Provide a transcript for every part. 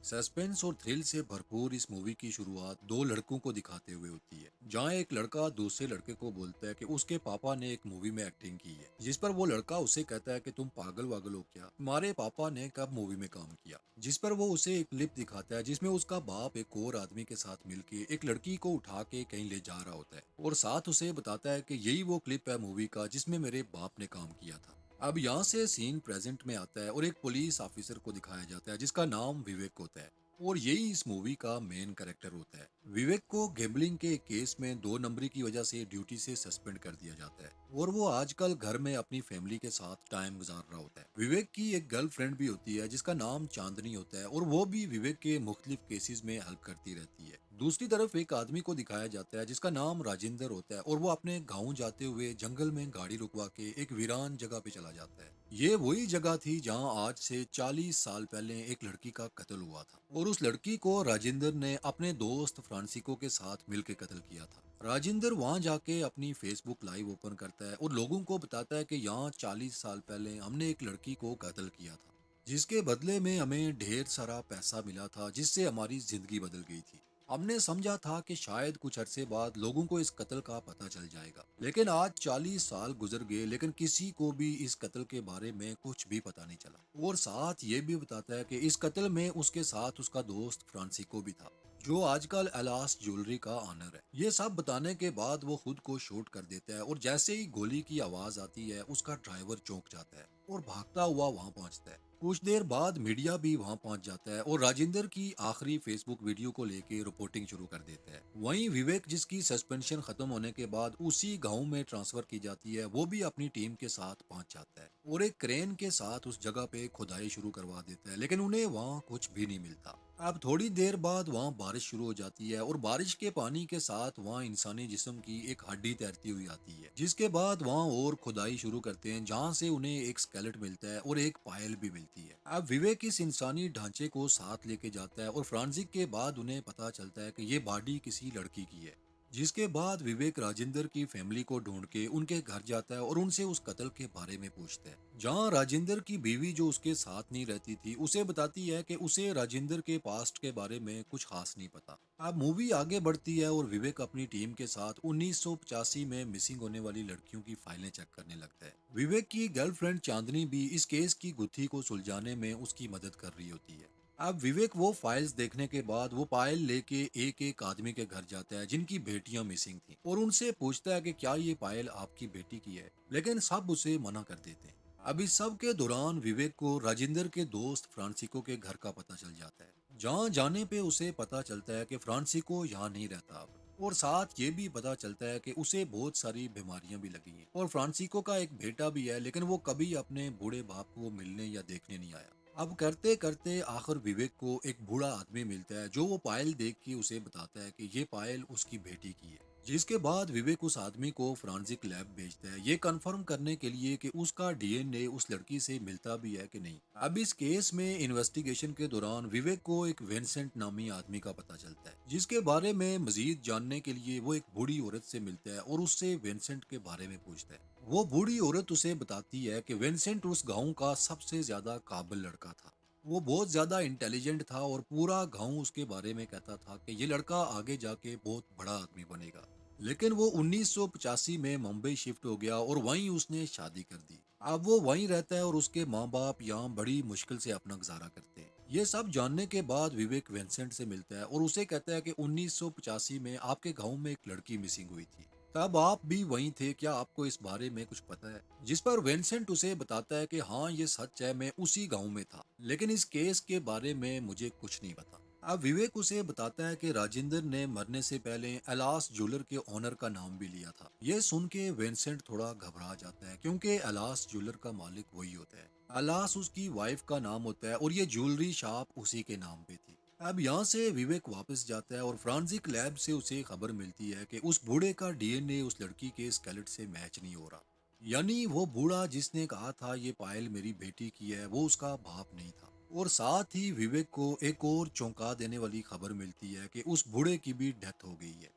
Suspense और thrill से भरपूर इस मूवी की शुरुआत दो लड़कों को दिखाते हुए होती है, जहां एक लड़का दूसरे लड़के को बोलता है कि उसके पापा ने एक मूवी में एक्टिंग की है, जिस पर वो लड़का उसे कहता है कि तुम पागल वागल हो क्या, तुम्हारे पापा ने कब मूवी में काम किया। जिस पर वो उसे एक क्लिप दिखाता है जिसमें उसका बाप एक और आदमी के साथ मिलके एक लड़की को उठा के कहीं ले जा रहा होता है और साथ उसे बताता है कि यही वो क्लिप है मूवी का जिसमें मेरे बाप ने काम किया था। अब यहाँ से सीन प्रेजेंट में आता है और एक पुलिस ऑफिसर को दिखाया जाता है जिसका नाम विवेक होता है और यही इस मूवी का मेन कैरेक्टर होता है। विवेक को गैम्बलिंग के एक केस में 2 नंबरी की वजह से ड्यूटी से सस्पेंड कर दिया जाता है और वो आजकल घर में अपनी फैमिली के साथ टाइम गुजार रहा होता है। विवेक की एक गर्लफ्रेंड भी होती है जिसका नाम चांदनी होता है और वो भी विवेक के मुख्तलिफ केसेस में हेल्प करती रहती है। दूसरी तरफ एक आदमी को दिखाया जाता है जिसका नाम राजेंद्र होता है और वो अपने गाँव जाते हुए जंगल में गाड़ी रुकवा के एक वीरान जगह पे चला जाता है। ये वही जगह थी जहां आज से 40 साल पहले एक लड़की का कत्ल हुआ था और उस लड़की को राजेंद्र ने अपने दोस्त फ्रांसिको के साथ मिलकर कत्ल किया था। राजेंद्र वहां जाके अपनी फेसबुक लाइव ओपन करता है और लोगों को बताता है कि यहाँ 40 साल पहले हमने एक लड़की को कत्ल किया था, जिसके बदले में हमें ढेर सारा पैसा मिला था जिससे हमारी जिंदगी बदल गई थी। हमने समझा था कि शायद कुछ अरसे बाद लोगों को इस कत्ल का पता चल जाएगा, लेकिन आज 40 साल गुजर गए लेकिन किसी को भी इस कत्ल के बारे में कुछ भी पता नहीं चला। और साथ ये भी बताता है कि इस कत्ल में उसके साथ उसका दोस्त फ्रांसिको भी था, जो आजकल एलास ज्वेलरी का ऑनर है। ये सब बताने के बाद वो खुद को शूट कर देता है और जैसे ही गोली की आवाज आती है उसका ड्राइवर चौंक जाता है और भागता हुआ वहां पहुंचता है। कुछ देर बाद मीडिया भी वहां पहुंच जाता है और राजेंद्र की आखिरी फेसबुक वीडियो को लेके रिपोर्टिंग शुरू कर देता है। वहीं विवेक, जिसकी सस्पेंशन खत्म होने के बाद उसी गांव में ट्रांसफर की जाती है, वो भी अपनी टीम के साथ पहुंच जाता है और एक क्रेन के साथ उस जगह पे खुदाई शुरू करवा देता है, लेकिन उन्हें वहां कुछ भी नहीं मिलता। अब थोड़ी देर बाद वहां बारिश शुरू हो जाती है और बारिश के पानी के साथ वहां इंसानी जिस्म की एक हड्डी तैरती हुई आती है, जिसके बाद वहां और खुदाई शुरू करते हैं जहां से उन्हें एक स्केलेट मिलता है और एक पायल भी मिलती है। अब विवेक इस इंसानी ढांचे को साथ लेके जाता है और फ्रांसिक के बाद उन्हें पता चलता है कि ये बॉडी किसी लड़की की है। जिसके बाद विवेक राजेंद्र की फैमिली को ढूंढ के उनके घर जाता है और उनसे उस कत्ल के बारे में पूछता है, जहां राजेंद्र की बीवी, जो उसके साथ नहीं रहती थी, उसे बताती है कि उसे राजेंद्र के पास्ट के बारे में कुछ खास नहीं पता। अब मूवी आगे बढ़ती है और विवेक अपनी टीम के साथ 1985 में मिसिंग होने वाली लड़कियों की फाइलें चेक करने लगता है। विवेक की गर्लफ्रेंड चांदनी भी इस केस की गुत्थी को सुलझाने में उसकी मदद कर रही होती है। अब विवेक वो फाइल्स देखने के बाद वो फाइल लेके एक एक आदमी के घर जाता है जिनकी बेटियां मिसिंग थी और उनसे पूछता है कि क्या ये फाइल आपकी बेटी की है, लेकिन सब उसे मना कर देते हैं। अब इस सब के दौरान विवेक को राजेंद्र के दोस्त फ्रांसिको के घर का पता चल जाता है, जहाँ जाने पे उसे पता चलता है कि फ्रांसिको यहाँ नहीं रहता अब, और साथ ये भी पता चलता है कि उसे बहुत सारी बीमारियां भी लगी हैं और फ्रांसिको का एक बेटा भी है, लेकिन वो कभी अपने बूढ़े बाप को मिलने या देखने नहीं आया। अब करते करते आखिर विवेक को एक बूढ़ा आदमी मिलता है जो वो पायल देख के उसे बताता है कि ये पायल उसकी बेटी की है। जिसके बाद विवेक उस आदमी को फोरेंसिक लैब भेजता है ये कंफर्म करने के लिए कि उसका डीएनए उस लड़की से मिलता भी है कि नहीं। अब इस केस में इन्वेस्टिगेशन के दौरान विवेक को एक विंसेंट नामी आदमी का पता चलता है, जिसके बारे में मजीद जानने के लिए वो एक बूढ़ी औरत से मिलता है और उससे विंसेंट के बारे में पूछता है। वो बूढ़ी औरत उसे बताती है कि विंसेंट उस गांव का सबसे ज्यादा काबिल लड़का था। वो बहुत ज्यादा इंटेलिजेंट था और पूरा गांव उसके बारे में कहता था कि ये लड़का आगे जाके बहुत बड़ा आदमी बनेगा। लेकिन वो 1985 में मुंबई शिफ्ट हो गया और वहीं उसने शादी कर दी। अब वो वहीं रहता है और उसके माँ बाप यहाँ बड़ी मुश्किल से अपना गुजारा करते हैं। ये सब जानने के बाद विवेक विंसेंट से मिलता है और उसे कहता है कि 1985 में आपके गांव में एक लड़की मिसिंग हुई थी, तब आप भी वहीं थे, क्या आपको इस बारे में कुछ पता है? जिस पर विंसेंट उसे बताता है कि हाँ ये सच है, मैं उसी गांव में था, लेकिन इस केस के बारे में मुझे कुछ नहीं पता। अब विवेक उसे बताता है कि राजेंद्र ने मरने से पहले एलास ज्वेलर के ओनर का नाम भी लिया था। ये सुन के विंसेंट थोड़ा घबरा जाता है क्योंकि एलास ज्वेलर का मालिक वही होता है। एलास उसकी वाइफ का नाम होता है और ये ज्वेलरी शॉप उसी के नाम पे थी। अब यहाँ से विवेक वापस जाता है और फ्रांसिक लैब से उसे खबर मिलती है कि उस बूढ़े का डीएनए उस लड़की के स्केलेट से मैच नहीं हो रहा। यानी वो बूढ़ा जिसने कहा था ये पायल मेरी बेटी की है, वो उसका बाप नहीं था। और साथ ही विवेक को एक और चौंका देने वाली खबर मिलती है कि उस बूढ़े की भी डेथ हो गई है।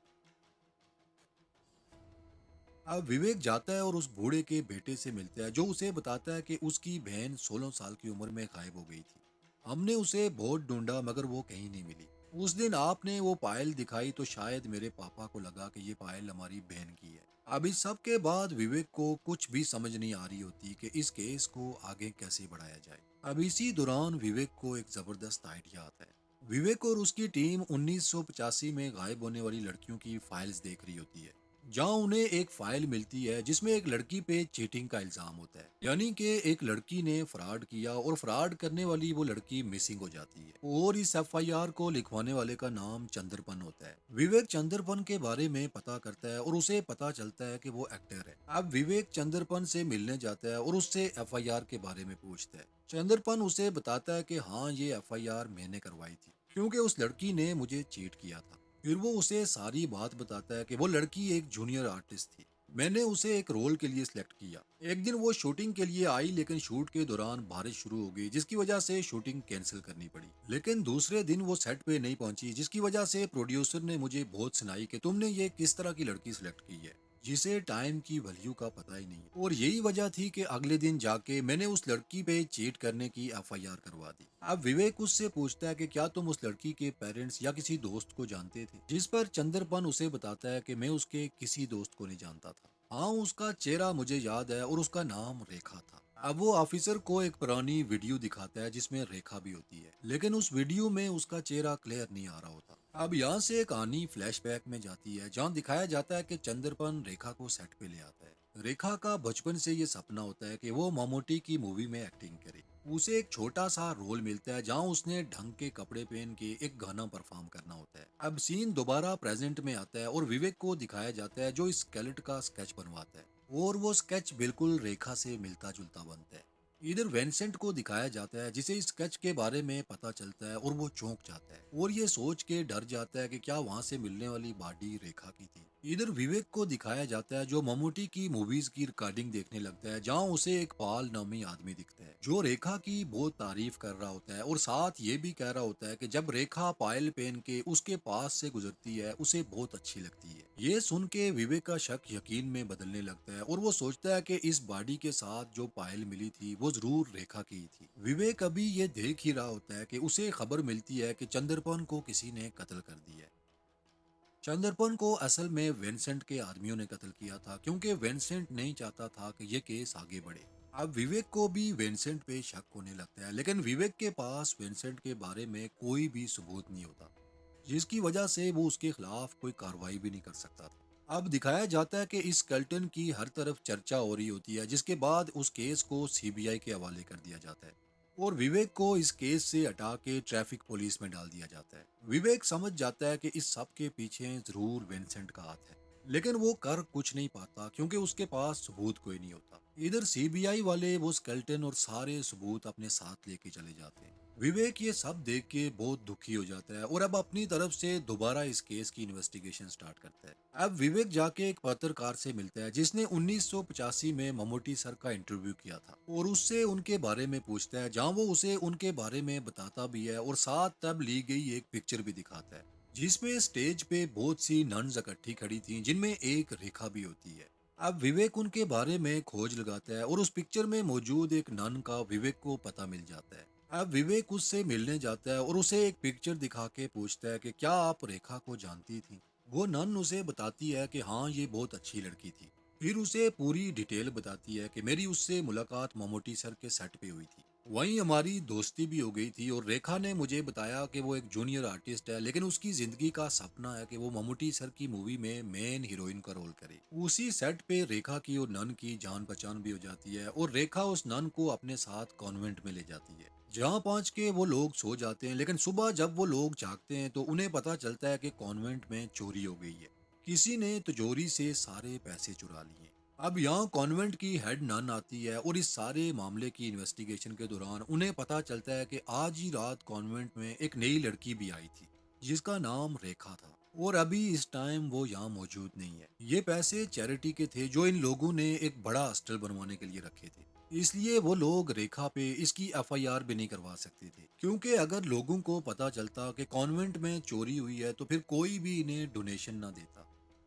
अब विवेक जाता है और उस बूढ़े के बेटे से मिलता है जो उसे बताता है कि उसकी बहन 16 साल की उम्र में गायब हो गई थी। हमने उसे बहुत ढूंढा मगर वो कहीं नहीं मिली। उस दिन आपने वो पायल दिखाई तो शायद मेरे पापा को लगा कि ये पायल हमारी बहन की है। अब इस सब के बाद विवेक को कुछ भी समझ नहीं आ रही होती कि इस केस को आगे कैसे बढ़ाया जाए। अब इसी दौरान विवेक को एक जबरदस्त आइडिया आता है। विवेक और उसकी टीम 1985 में गायब होने वाली लड़कियों की फाइल्स देख रही होती है, जहां उन्हें एक फाइल मिलती है जिसमें एक लड़की पे चीटिंग का इल्जाम होता है, यानी कि एक लड़की ने फ्रॉड किया और फ्रॉड करने वाली वो लड़की मिसिंग हो जाती है। और इस एफआईआर को लिखवाने वाले का नाम चंद्रपन होता है। विवेक चंद्रपन के बारे में पता करता है और उसे पता चलता है कि वो एक्टर है। अब विवेक चंद्रपन से मिलने जाता है और उससे एफआईआर के बारे में पूछता है। चंद्रपन उसे बताता है कि हाँ, ये एफआईआर मैंने करवाई थी क्योंकि उस लड़की ने मुझे चीट किया था। फिर वो उसे सारी बात बताता है कि वो लड़की एक जूनियर आर्टिस्ट थी। मैंने उसे एक रोल के लिए सिलेक्ट किया। एक दिन वो शूटिंग के लिए आई लेकिन शूट के दौरान बारिश शुरू हो गई जिसकी वजह से शूटिंग कैंसिल करनी पड़ी। लेकिन दूसरे दिन वो सेट पे नहीं पहुंची जिसकी वजह से प्रोड्यूसर ने मुझे बहुत सुनाई कि तुमने ये किस तरह की लड़की सिलेक्ट की है जिसे टाइम की वैल्यू का पता ही नहीं है। और यही वजह थी कि अगले दिन जाके मैंने उस लड़की पे चीट करने की एफआईआर करवा दी। अब विवेक उससे पूछता है कि क्या तुम उस लड़की के पेरेंट्स या किसी दोस्त को जानते थे, जिस पर चंद्रपन उसे बताता है कि मैं उसके किसी दोस्त को नहीं जानता था। हाँ, उसका चेहरा मुझे याद है और उसका नाम रेखा था। अब वो ऑफिसर को एक पुरानी वीडियो दिखाता है जिसमें रेखा भी होती है, लेकिन उस वीडियो में उसका चेहरा क्लियर नहीं आ रहा होता। अब यहाँ से कहानी फ्लैशबैक में जाती है जहाँ दिखाया जाता है कि चंद्रपन रेखा को सेट पे ले आता है। रेखा का बचपन से ये सपना होता है कि वो ममूटी की मूवी में एक्टिंग करे। उसे एक छोटा सा रोल मिलता है जहां उसने ढंग के कपड़े पहन के एक गाना परफॉर्म करना होता है। अब सीन दोबारा प्रेजेंट में आता है और विवेक को दिखाया जाता है जो इस स्केलेट का स्केच बनवाता है, और वो स्केच बिल्कुल रेखा से मिलता जुलता बनता है। इधर वेंसेंट को दिखाया जाता है जिसे इस स्केच के बारे में पता चलता है और वो चौंक जाता है और ये सोच के डर जाता है कि क्या वहां से मिलने वाली बॉडी रेखा की थी। इधर विवेक को दिखाया जाता है जो ममूटी की मूवीज की रिकॉर्डिंग देखने लगता है जहां उसे एक पाल नामी आदमी दिखता है जो रेखा की बहुत तारीफ कर रहा होता है और साथ ये भी कह रहा होता है कि जब रेखा पायल पहन के उसके पास से गुजरती है उसे बहुत अच्छी लगती है। ये सुन के विवेक का शक यकीन में बदलने लगता है और वो सोचता है कि इस बॉडी के साथ जो पायल मिली थी वो जरूर रेखा की ही थी। विवेक अभी ये देख ही रहा होता है कि उसे खबर मिलती है कि चंद्रपन को किसी ने कत्ल कर दिया है। चंद्रपन को असल में विंसेंट के आदमियों ने कत्ल किया था क्योंकि विंसेंट नहीं चाहता था कि ये केस आगे बढ़े। अब विवेक को भी विंसेंट पे शक होने लगता है लेकिन विवेक के पास विंसेंट के बारे में कोई भी सबूत नहीं होता, जिसकी वजह से वो उसके खिलाफ कोई कार्रवाई भी नहीं कर सकता था। अब दिखाया जाता है कि इस स्केल्टन की हर तरफ चर्चा हो रही होती है जिसके बाद उस केस को सीबीआई के हवाले कर दिया जाता है और विवेक को इस केस से हटा के ट्रैफिक पुलिस में डाल दिया जाता है। विवेक समझ जाता है कि इस सब के पीछे जरूर विंसेंट का हाथ है, लेकिन वो कर कुछ नहीं पाता क्योंकि उसके पास सबूत कोई नहीं होता। इधर सीबीआई वाले वो स्केल्टन और सारे सबूत अपने साथ लेके चले जाते हैं। विवेक ये सब देख के बहुत दुखी हो जाता है और अब अपनी तरफ से दोबारा इस केस की इन्वेस्टिगेशन स्टार्ट करता है। अब विवेक जाके एक पत्रकार से मिलता है जिसने 1985 में ममूटी सर का इंटरव्यू किया था और उससे उनके बारे में पूछता है, जहां वो उसे उनके बारे में बताता भी है और साथ तब ली गई एक पिक्चर भी दिखाता है जिसमें स्टेज पे बहुत सी नन्स इकट्ठी खड़ी थी जिनमें एक रेखा भी होती है। अब विवेक उनके बारे में खोज लगाता है और उस पिक्चर में मौजूद एक नन का विवेक को पता मिल जाता है। अब विवेक उससे मिलने जाता है और उसे एक पिक्चर दिखा के पूछता है कि क्या आप रेखा को जानती थी। वो नन उसे बताती है कि हाँ, ये बहुत अच्छी लड़की थी। फिर उसे पूरी डिटेल बताती है कि मेरी उससे मुलाकात ममूटी सर के सेट पे हुई थी, वहीं हमारी दोस्ती भी हो गई थी और रेखा ने मुझे बताया कि वो एक जूनियर आर्टिस्ट है लेकिन उसकी जिंदगी का सपना है कि वो ममूटी सर की मूवी में मेन हीरोइन का रोल करे। उसी सेट पे रेखा की और नन की जान पहचान भी हो जाती है और रेखा उस नन को अपने साथ कॉन्वेंट में ले जाती है जहाँ पहुँच के वो लोग सो जाते हैं। लेकिन सुबह जब वो लोग जागते हैं तो उन्हें पता चलता है कि कॉन्वेंट में चोरी हो गई है, किसी ने तिजोरी से सारे पैसे चुरा लिए। अब यहाँ कॉन्वेंट की हेड नन आती है और इस सारे मामले की इन्वेस्टिगेशन के दौरान उन्हें पता चलता है कि आज ही रात कॉन्वेंट में एक नई लड़की भी आई थी जिसका नाम रेखा था और अभी इस टाइम वो यहाँ मौजूद नहीं है। ये पैसे चैरिटी के थे जो इन लोगों ने एक बड़ा हॉस्टल बनवाने के लिए रखे थे, इसलिए वो लोग रेखा पे इसकी एफआईआर भी नहीं करवा सकते थे क्योंकि अगर लोगों को पता चलता कि कॉन्वेंट में चोरी हुई है तो फिर कोई भी इन्हें डोनेशन ना देता।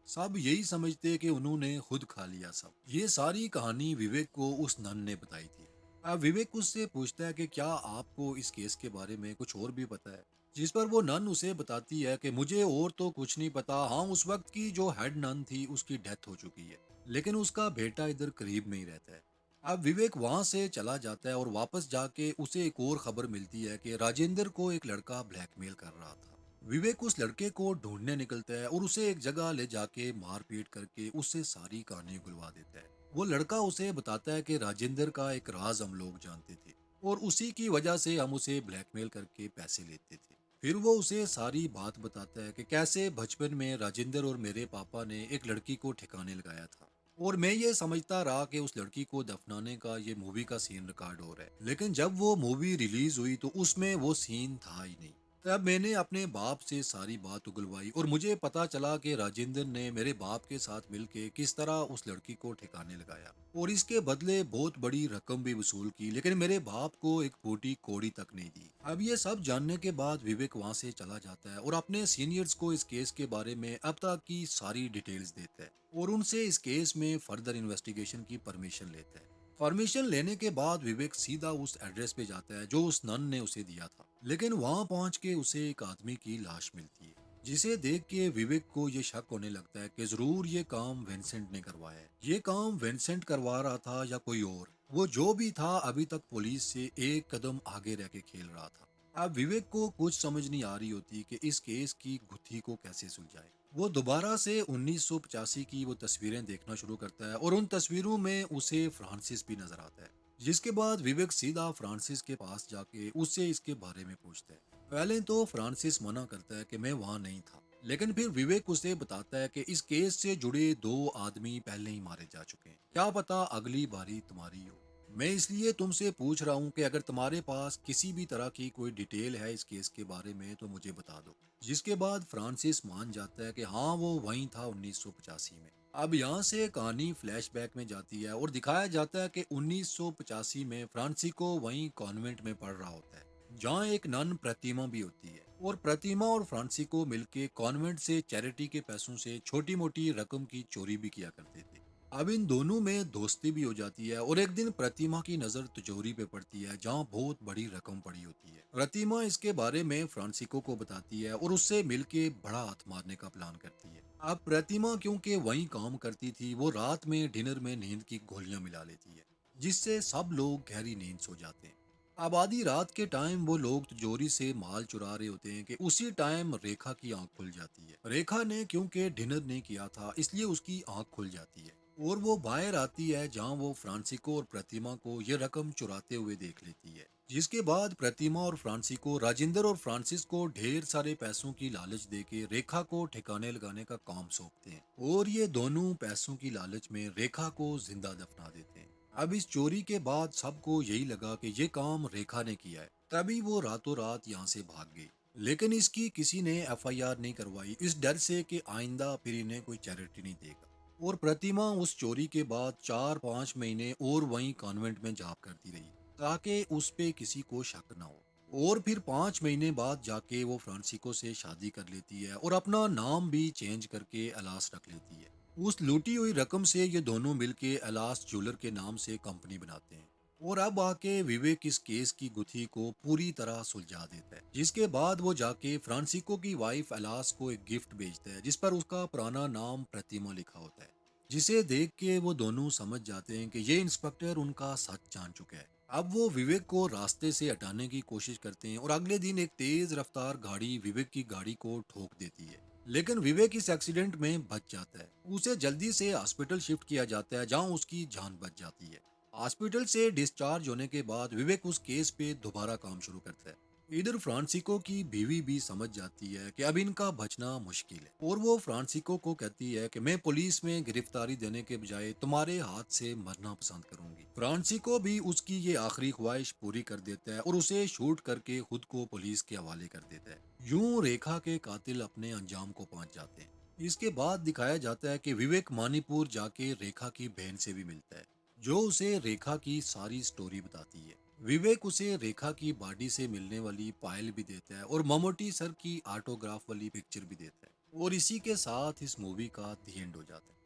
सब यही समझते कि उन्होंने खुद खा लिया सब। ये सारी कहानी विवेक को उस नन ने बताई थी। अब विवेक उससे पूछता है कि क्या आपको इस केस के बारे में कुछ और भी पता है, जिस पर वो नन उसे बताती है कि मुझे और तो कुछ नहीं पता। हाँ, उस वक्त की जो हेड नन थी उसकी डेथ हो चुकी है, लेकिन उसका बेटा इधर करीब में ही रहता है। अब विवेक वहां से चला जाता है और वापस जाके उसे एक और खबर मिलती है कि राजेंद्र को एक लड़का ब्लैकमेल कर रहा था। विवेक उस लड़के को ढूंढने निकलता है और उसे एक जगह ले जाके मारपीट करके उससे सारी कहानी गुलवा देता है। वो लड़का उसे बताता है कि राजेंद्र का एक राज हम लोग जानते थे और उसी की वजह से हम उसे ब्लैकमेल करके पैसे लेते थे। फिर वो उसे सारी बात बताता है कि कैसे बचपन में राजेंद्र और मेरे पापा ने एक लड़की को ठिकाने लगाया था और मैं ये समझता रहा कि उस लड़की को दफनाने का ये मूवी का सीन रिकॉर्ड हो रहा है, लेकिन जब वो मूवी रिलीज हुई तो उसमें वो सीन था ही नहीं। तब मैंने अपने बाप से सारी बात उगलवाई और मुझे पता चला कि राजेंद्र ने मेरे बाप के साथ मिलके किस तरह उस लड़की को ठिकाने लगाया और इसके बदले बहुत बड़ी रकम भी वसूल की, लेकिन मेरे बाप को एक फूटी कौड़ी तक नहीं दी। अब ये सब जानने के बाद विवेक वहां से चला जाता है और अपने सीनियर्स को इस केस के बारे में अब तक की सारी डिटेल्स देता है और उनसे इस केस में फर्दर इन्वेस्टिगेशन की परमिशन लेता है। परमिशन लेने के बाद विवेक सीधा उस एड्रेस पे जाता है जो उस नन ने उसे दिया था, लेकिन वहां पहुंच के उसे एक आदमी की लाश मिलती है, जिसे देख के विवेक को ये शक होने लगता है कि जरूर ये काम विंसेंट ने करवाया है। ये काम विंसेंट करवा रहा था या कोई और, वो जो भी था अभी तक पुलिस से एक कदम आगे रह के खेल रहा था। अब विवेक को कुछ समझ नहीं आ रही होती कि इस केस की गुत्थी को कैसे सुलझाए। वो दोबारा से 1985 की वो तस्वीरें देखना शुरू करता है और उन तस्वीरों में उसे फ्रांसिस भी नजर आता है, जिसके बाद विवेक सीधा फ्रांसिस के पास जाके उससे इसके बारे में पूछता है। पहले तो फ्रांसिस मना करता है कि मैं वहां नहीं था, लेकिन फिर विवेक उसे बताता है कि इस केस से जुड़े दो आदमी पहले ही मारे जा चुके हैं, क्या पता अगली बारी तुम्हारी हो। मैं इसलिए तुमसे पूछ रहा हूँ कि अगर तुम्हारे पास किसी भी तरह की कोई डिटेल है इस केस के बारे में तो मुझे बता दो। जिसके बाद फ्रांसिस मान जाता है कि हाँ वो वहीं था 1985 में। अब यहाँ से कहानी फ्लैशबैक में जाती है और दिखाया जाता है कि 1985 में फ्रांसिको वहीं कॉन्वेंट में पढ़ रहा होता है, जहाँ एक नन प्रतिमा भी होती है, और प्रतिमा और फ्रांसिको मिलके कॉन्वेंट से चैरिटी के पैसों से छोटी मोटी रकम की चोरी भी किया करते थे। अब इन दोनों में दोस्ती भी हो जाती है और एक दिन प्रतिमा की नजर तिजोरी पे पड़ती है जहाँ बहुत बड़ी रकम पड़ी होती है। प्रतिमा इसके बारे में फ्रांसिको को बताती है और उससे मिलके बड़ा हाथ मारने का प्लान करती है। अब प्रतिमा क्योंकि वहीं काम करती थी, वो रात में डिनर में नींद की गोलियां मिला लेती है, जिससे सब लोग गहरी नींद सो जाते हैं। अब आधी रात के टाइम वो लोग तिजोरी से माल चुरा रहे होते हैं कि उसी टाइम रेखा की आंख खुल जाती है। रेखा ने क्योंकि डिनर नहीं किया था इसलिए उसकी आंख खुल जाती है और वो बाहर आती है, जहां वो फ्रांसिको और प्रतिमा को ये रकम चुराते हुए देख लेती है। जिसके बाद प्रतिमा और फ्रांसिको राजेंद्र और फ्रांसिस को ढेर सारे पैसों की लालच देके रेखा को ठिकाने लगाने का काम सौंपते हैं और ये दोनों पैसों की लालच में रेखा को जिंदा दफना देते हैं। अब इस चोरी के बाद सबको यही लगा कि ये काम रेखा ने किया है, तभी वो रातों रात यहाँ से भाग गई। लेकिन इसकी किसी ने एफआईआर नहीं करवाई, इस डर से कि आइंदा फिर इन्हें कोई चैरिटी नहीं देगा। और प्रतिमा उस चोरी के बाद 4-5 महीने और वहीं कॉन्वेंट में जॉब करती रही ताकि उस पे किसी को शक ना हो। और फिर 5 महीने बाद जाके वो फ्रांसिको से शादी कर लेती है और अपना नाम भी चेंज करके अलास रख लेती है। उस लूटी हुई रकम से ये दोनों मिलके अलास ज्वेलर के नाम से कंपनी बनाते हैं और अब आके विवेक इस केस की गुत्थी को पूरी तरह सुलझा देता है, जिसके बाद वो जाके फ्रांसिको की वाइफ अलास को एक गिफ्ट भेजता है जिस पर उसका पुराना नाम प्रतिमा लिखा होता है, जिसे देख के वो दोनों समझ जाते हैं कि ये इंस्पेक्टर उनका सच जान चुका है। अब वो विवेक को रास्ते से हटाने की कोशिश करते हैं और अगले दिन एक तेज रफ्तार गाड़ी विवेक की गाड़ी को ठोक देती है, लेकिन विवेक इस एक्सीडेंट में बच जाता है। उसे जल्दी से हॉस्पिटल शिफ्ट किया जाता है जहां उसकी जान बच जाती है। हॉस्पिटल से डिस्चार्ज होने के बाद विवेक उस केस पे दोबारा काम शुरू करता है। इधर फ्रांसिको की बीवी भी समझ जाती है कि अब इनका बचना मुश्किल है और वो फ्रांसिको को कहती है कि मैं पुलिस में गिरफ्तारी देने के बजाय तुम्हारे हाथ से मरना पसंद करूंगी। फ्रांसिको भी उसकी ये आखिरी ख्वाहिश पूरी कर देता है और उसे शूट करके खुद को पुलिस के हवाले कर देता है। यूं रेखा के कातिल अपने अंजाम को पहुंच जाते हैं। इसके बाद दिखाया जाता है कि विवेक मणिपुर जाके रेखा की बहन से भी मिलता है, जो उसे रेखा की सारी स्टोरी बताती है। विवेक उसे रेखा की बॉडी से मिलने वाली पायल भी देता है और ममूटी सर की ऑटोग्राफ वाली पिक्चर भी देता है और इसी के साथ इस मूवी का दी एंड हो जाता है।